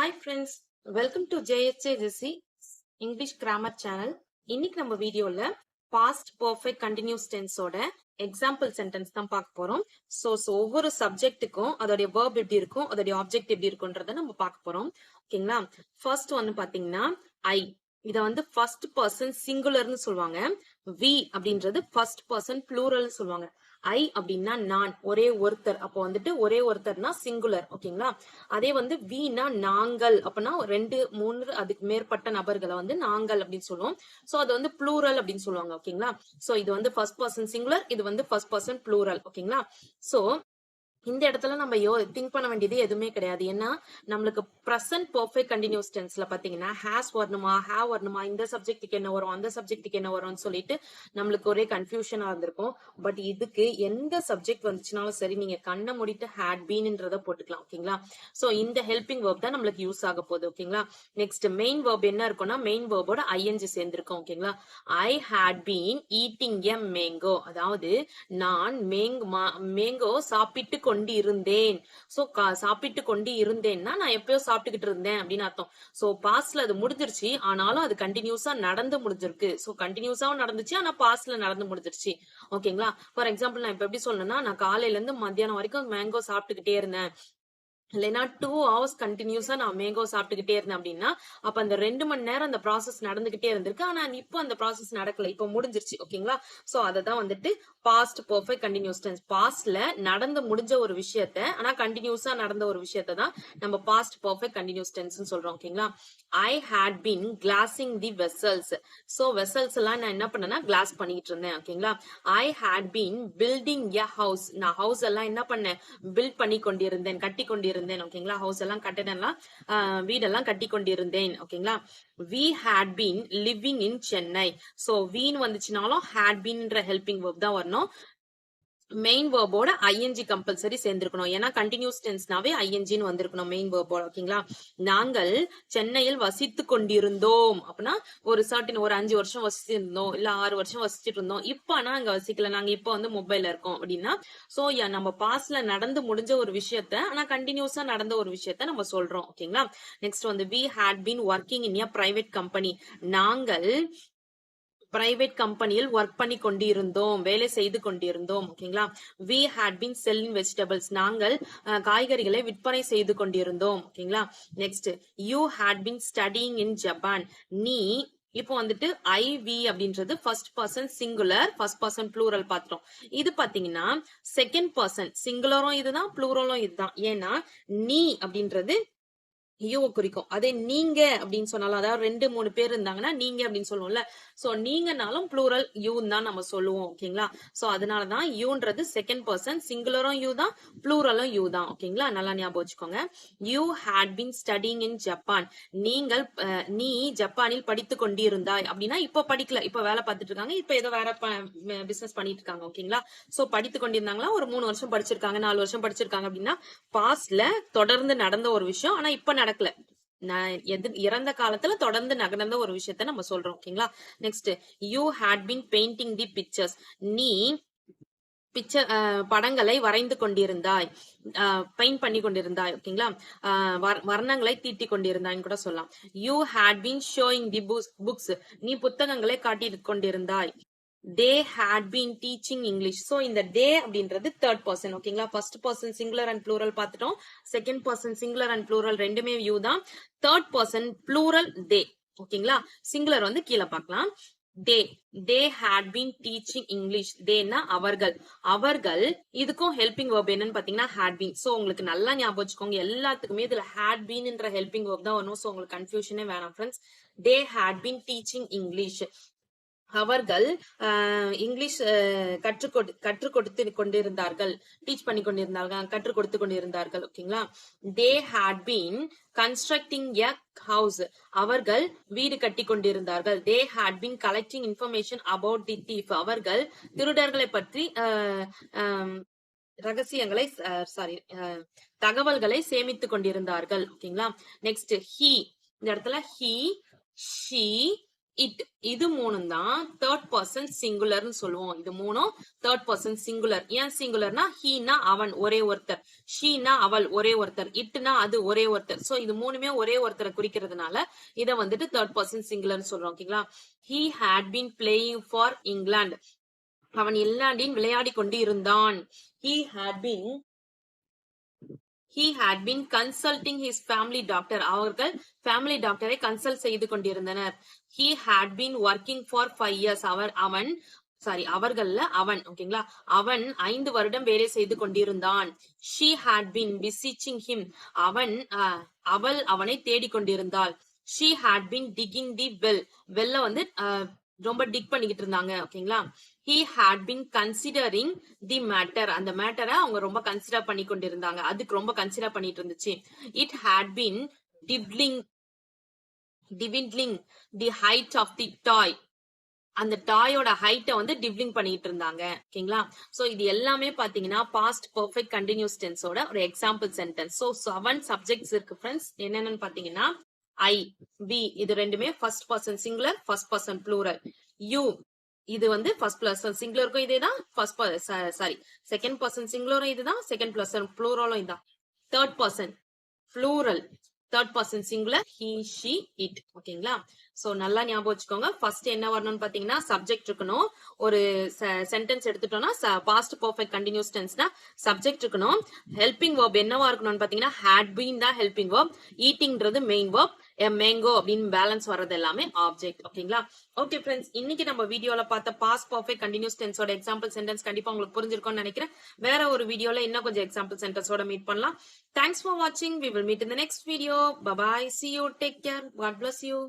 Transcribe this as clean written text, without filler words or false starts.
Hi friends, welcome to JHJC English Grammar Channel. இன்னைக்கு நம்ம வீடியோல past perfect continuous tense ஓட எக்ஸாம்பிள் சென்டென்ஸ் தான் பார்க்க போறோம். ஒவ்வொரு சப்ஜெக்ட்டுக்கும் அதோடைய verb எப்படி இருக்கும், அதோடைய ஆப்ஜெக்ட் எப்படி இருக்கும்ன்றத நம்ம பார்க்க போறோம். ஓகேங்களா? ஃபர்ஸ்ட் வந்து பாத்தீங்கன்னா ஐ. இத வந்து ஃபர்ஸ்ட் பர்சன் சிங்குலர்னு சொல்லுவாங்க. வி அப்படின்றது ஃபர்ஸ்ட் பர்சன் ப்ளூரல் சொல்லுவாங்க. ஐ அப்படின்னா நான், ஒரே ஒருத்தர். அப்போ வந்துட்டு ஒரே ஒருத்தர்னா சிங்குலர். ஓகேங்களா? அதே வந்து வீனா நாங்கள், அப்படின்னா 2 3 அதுக்கு மேற்பட்ட நபர்களை வந்து நாங்கள் அப்படின்னு சொல்லுவோம். சோ அது வந்து ப்ளூரல் அப்படின்னு சொல்லுவாங்க. ஓகேங்களா? சோ இது வந்து ஃபர்ஸ்ட் பர்சன் சிங்குலர், இது வந்து ஃபர்ஸ்ட் பர்சன் ப்ளூரல். ஓகேங்களா? சோ இந்த இடத்துல நம்ம திங்க் பண்ண வேண்டியது எதுவுமே கிடையாது. ஏன்னா நம்மளுக்கு பிரசன்ட் பெர்ஃபெக்ட் கண்டினியூஸ் டென்ஸ்ல பாத்தீங்கன்னா ஹேஸ் வரணுமா, ஹேவ் வரணுமா, இந்த சப்ஜெக்ட்டுக்கு என்ன வரும், அந்த சப்ஜெக்ட்டுக்கு என்ன வரும்னு சொல்லிட்டு நம்மளுக்கு ஒரே கன்ஃபியூஷனா இருந்திருக்கும். பட் இதுக்கு எந்த சப்ஜெக்ட் வந்துச்சுனாலும் சரி, நீங்க கண்ணை மூடிட்டு ஹேட் பீன்ன்றத போட்டுக்கலாம். ஓகேங்களா? சோ இந்த ஹெல்பிங் வேர்ப் தான் நம்மளுக்கு யூஸ் ஆக போகுது. ஓகேங்களா? நெக்ஸ்ட் மெயின் வேர்ப் என்ன இருக்கும்னா, மெயின் வேர்போட ஐஎன்ஜி சேர்ந்திருக்கும். ஓகேங்களா? I had been eating a mango, அதாவது நான் மேங்கோ சாப்பிட்டு கொண்டு இருந்தேன். சோ சாப்பிட்டு கொண்டு இருந்தேன்னா நான் எப்பயோ சாப்பிட்டுக்கிட்டு இருந்தேன் அப்படின்னு அர்த்தம். சோ பாஸ்ட்ல அது முடிஞ்சிருச்சு, ஆனாலும் அது கண்டினியூஸா நடந்து முடிஞ்சிருக்கு. சோ கண்டினியூஸாவும் நடந்துச்சு, ஆனா பாஸ்ட்ல நடந்து முடிஞ்சிருச்சு. ஓகேங்களா? ஃபார் எக்ஸாம்பிள் நான் இப்ப எப்படி சொல்லணும்னா, நான் காலையில இருந்து மத்தியானம் வரைக்கும் மேங்கோ சாப்பிட்டுக்கிட்டே இருந்தேன், இல்லைன்னா 2 hours கண்டினியூஸா நான் மேங்கோ சாப்பிட்டுக்கிட்டே இருந்தேன் அப்படின்னா, அப்ப அந்த 2 மணி நேரம் அந்த ப்ராசஸ் நடந்துகிட்டே இருந்திருக்கு. ஆனா இப்போ அந்த ப்ராசஸ் நடக்கல, இப்போ முடிஞ்சிருச்சு. ஓகேங்களா? சோ அததான் வந்துட்டு பாஸ்ட் பெர்ஃபெக்ட் கண்டினியூஸ் டென்ஸ். பாஸ்ட்ல நடந்து முடிஞ்ச ஒரு விஷயத்த, ஆனா கண்டினியூஸா நடந்த ஒரு விஷயத்த தான் நம்ம பாஸ்ட் பெர்ஃபெக்ட் கண்டினியூஸ் டென்ஸ் சொல்றோம். ஓகேங்களா? I had been closing the vessels. So vessels எல்லாம் நான் என்ன பண்ணேன்னா கிளாஸ் பண்ணிட்டு இருந்தேன். ஓகேங்களா? I had been building a house. நான் ஹவுஸ் எல்லாம் என்ன பண்ணேன், பில்ட் பண்ணி கொண்டிருந்தேன், கட்டி கொண்டிருந்தேன். ஓகேங்களா? ஹவுஸ் எல்லாம் கட்டிடலாம், வீடெல்லாம் கட்டி கொண்டிருந்தேன். ஓகேங்களா? we had been living in Chennai. so been வந்துச்சுனாலும் had beenன்ற ஹெல்பிங் verb தான் வரணும். மெயின் வேர்போட ஐஎன்ஜி கம்பல்சரி சேர்ந்திருக்கணும். ஏன்னா கண்டினியூஸ் டென்ஸ்னாவே ஐஎன்ஜின்னு வந்திருக்கணும் மெயின் வேர்போட. ஓகேங்களா? நாங்கள் சென்னையில் வசித்து கொண்டிருந்தோம் அப்படின்னா ஒரு சர்டின் ஒரு 5 வருஷம் வசிச்சிருந்தோம், இல்ல 6 வருஷம் வசிச்சுட்டு இருந்தோம். இப்ப ஆனா அங்க வசிக்கல, நாங்க இப்ப வந்து மொபைல்ல இருக்கோம் அப்படின்னா, சோ நம்ம பாஸ்ட்ல நடந்து முடிஞ்ச ஒரு விஷயத்த, ஆனா கண்டினியூஸா நடந்த ஒரு விஷயத்த நம்ம சொல்றோம். ஓகேங்களா? நெக்ஸ்ட் வந்து we had been working in a private company. நாங்கள் பிரைவேட் கம்பெனியில் ஒர்க் பண்ணி கொண்டிருந்தோம், வேலை செய்து கொண்டிருந்தோம். ஓகேங்களா? we had been selling vegetables. நாங்கள் காய்கறிகளை விற்பனை செய்து கொண்டிருந்தோம். ஓகேங்களா? Next you had been studying in Japan. நீ இப்போ வந்துட்டு ஐவி அப்படின்றது first person singular, first person plural பாத்துறோம். இது பாத்தீங்கன்னா செகண்ட் பர்சன் சிங்குலரும் இதுதான், ப்ளூரலும் இதுதான். ஏன்னா நீ அப்படின்றது யூவை குறிக்கும். அதே நீங்க அப்படின்னு சொன்னாலும், அதாவது 2 3 பேர் இருந்தாங்கன்னா நீங்க அப்படின்னு சொல்லுவோம்ல, சோ நீங்கனாலும் ப்ளூரல் யூ தான் நம்ம சொல்லுவோம். ஓகேங்களா? சோ அதனாலதான் யூன்றது செகண்ட் பர்சன், சிங்குலரும் யூ தான், ப்ளூரலும் யூ தான். ஓகேங்களா? நல்லா ஞாபகம் வச்சுக்கோங்க. You had been studying in Japan. நீங்கள் நீ ஜப்பானில் படித்து கொண்டிருந்தாய் அப்படின்னா இப்ப படிக்கல, இப்ப வேலை பார்த்துட்டு இருக்காங்க, இப்ப ஏதோ வேற பிசினஸ் பண்ணிட்டு இருக்காங்க. ஓகேங்களா? சோ படித்து கொண்டிருந்தாங்களா, ஒரு 3 வருஷம் படிச்சிருக்காங்க, 4 வருஷம் படிச்சிருக்காங்க அப்படின்னா பாஸ்ட்ல தொடர்ந்து நடந்த ஒரு விஷயம், ஆனா இப்ப நடக்கல. இறந்த காலத்துல தொடர்ந்து நடந்த ஒரு விஷயத்த நம்ம சொல்றோம். ஓகேங்களா? Next you had been painting the pictures. நீ பிக்சர் படங்களை வரைந்து கொண்டிருந்தாய், பெயிண்ட் பண்ணி கொண்டிருந்தாய். ஓகேங்களா? வர்ணங்களை தீட்டி கொண்டிருந்தாய்ன்னு கூட சொல்லலாம். You had been showing the books. நீ புத்தகங்களை காட்டி கொண்டிருந்தாய். they had been teaching English. so இந்த they அப்படின்றது தேர்ட் பர்சன். ஓகேங்களா? First person singular and plural பார்த்துட்டோம். Second person singular and plural ரெண்டுமே யூ தான். Third person plural they. ஓகேங்களா? சிங்குலர் வந்து கீழே பார்க்கலாம். they had been teaching English. theyனா அவர்கள், அவர்கள். இதுக்கும் ஹெல்பிங் verb என்னன்னு பாத்தீங்கன்னா had been. சோ உங்களுக்கு நல்லா ஞாபகம் வச்சுக்கோங்க, எல்லாத்துக்குமே இதுல had been என்ற ஹெல்பிங் verb தான் வரும். சோ உங்களுக்கு கன்ஃபியூஷனே வேணாம் friends. they had been teaching English. அவர்கள் இங்கிலீஷ் கற்றுக் கொடுத்து கொண்டிருந்தார்கள், டீச் பண்ணி கொண்டிருந்தார்கள், கற்றுக் கொடுத்து கொண்டிருந்தார்கள். ஓகேங்களா? They had been constructing a house. அவர்கள் வீடு கட்டி கொண்டிருந்தார்கள். They had been collecting information about the thief. அவர்கள் திருடர்களை பற்றி ரகசியங்களை தகவல்களை சேமித்துக் கொண்டிருந்தார்கள். ஓகேங்களா? Next he. இந்த இடத்துல ஹி, ஷி, இட் இது மூணும் தான் தேர்ட் பர்சன் சிங்குலர்னு சொல்லுவோம். இது மூணும் தேர்ட் பர்சன் சிங்குலர். ஏன் சிங்குலர்னா ஹீனா அவன் ஒரே ஒருத்தர், ஷீனா அவள் ஒரே ஒருத்தர், இட்னா அது ஒரே ஒருத்தர். சோ இது மூணுமே ஒரே ஒருத்தரை குறிக்கிறதுனால இத வந்துட்டு தேர்ட் பர்சன் சிங்குலர்னு சொல்றோம். ஓகேங்களா? He had been playing for England. அவன் இங்கிலாந்தில் விளையாடி கொண்டு இருந்தான். He had been consulting his family doctor. அவர்கள் family டாக்டரை கன்சல்ட் செய்து கொண்டிருந்தனர். He had been working for 5 years. அவன் ஓகேங்களா? அவன் 5 வருடம் வேலை செய்து கொண்டிருந்தான். She had been beseeching him. அவள் அவனை தேடிக் கொண்டிருந்தாள். She had been digging the well. வெல்ல வந்து ரொம்ப டிக் பண்ணிக்கிட்டு இருந்தாங்க. ஓகேங்களா? He had been considering the matter. அந்த மேட்டரை அவங்க ரொம்ப கன்சிடர் பண்ணி கொண்டிருந்தாங்க. அதுக்கு ரொம்ப கன்சிடர் பண்ணிட்டு இருந்துச்சு. It had been dwindling the height of the toy. அந்த டாயோட ஹைட்டை வந்து டிவ்லிங் பண்ணிட்டு இருந்தாங்க. ஓகேங்களா? சோ இது எல்லாமே பாத்தீங்கன்னா பாஸ்ட் பெர்ஃபெக்ட் கண்டினியூஸ் டென்ஸோட ஒரு எக்ஸாம்பிள் சென்டென்ஸ். சோ 7 சப்ஜெக்ட்ஸ் இருக்கு ஃப்ரெண்ட்ஸ். என்னென்னு பாத்தீங்கன்னா ஐ, வி இது ரெண்டுமே first person singular, first person plural. You இது வந்து ஃபர்ஸ்ட் பர்சன் சிங்குலருக்கும் இதேதான், செகண்ட் பர்சன் சிங்குலரும் இதுதான், செகண்ட் பர்சன் ப்ளூரலும் இதுதான். Third person plural, third person singular he, she, it. ஓகேங்களா? சோ நல்லா ஞாபகம் வச்சுக்கோங்க. ஃபர்ஸ்ட் என்ன வரணும்னு பாத்தீங்கன்னா சப்ஜெக்ட் இருக்கணும். ஒரு சென்டென்ஸ் எடுத்துட்டோம்னா பாஸ்ட் பெர்ஃபெக்ட் கண்டினியூஸ் டென்ஸ்னா சப்ஜெக்ட் இருக்கணும். ஹெல்பிங் வெர்ப் என்னவா இருக்கணும்னு பாத்தீங்கன்னா had been தான் ஹெல்பிங் வெர்ப், ஈட்டிங்ன்றது மெயின் வெர்ப், a mango அப்படின்னு பேலன்ஸ் வர்றது எல்லாமே ஆப்ஜெக்ட். ஓகேங்களா? ஓகே ஃப்ரெண்ட்ஸ், இன்னைக்கு நம்ம வீடியோல பார்த்த பாஸ்ட் பெர்ஃபெக்ட் கண்டினியூஸ் டென்ஸோட எக்ஸாம்பிள் சென்டென்ஸ் கண்டிப்பா உங்களுக்கு புரிஞ்சிருக்கும்னு நினைக்கிறேன். வேற ஒரு வீடியோல இன்னும் கொஞ்சம் எக்ஸாம்பிள் சென்டென்ஸோட மீட் பண்ணலாம். Thanks for watching. We will meet in the next video. Bye bye. See you. Take care. God bless you.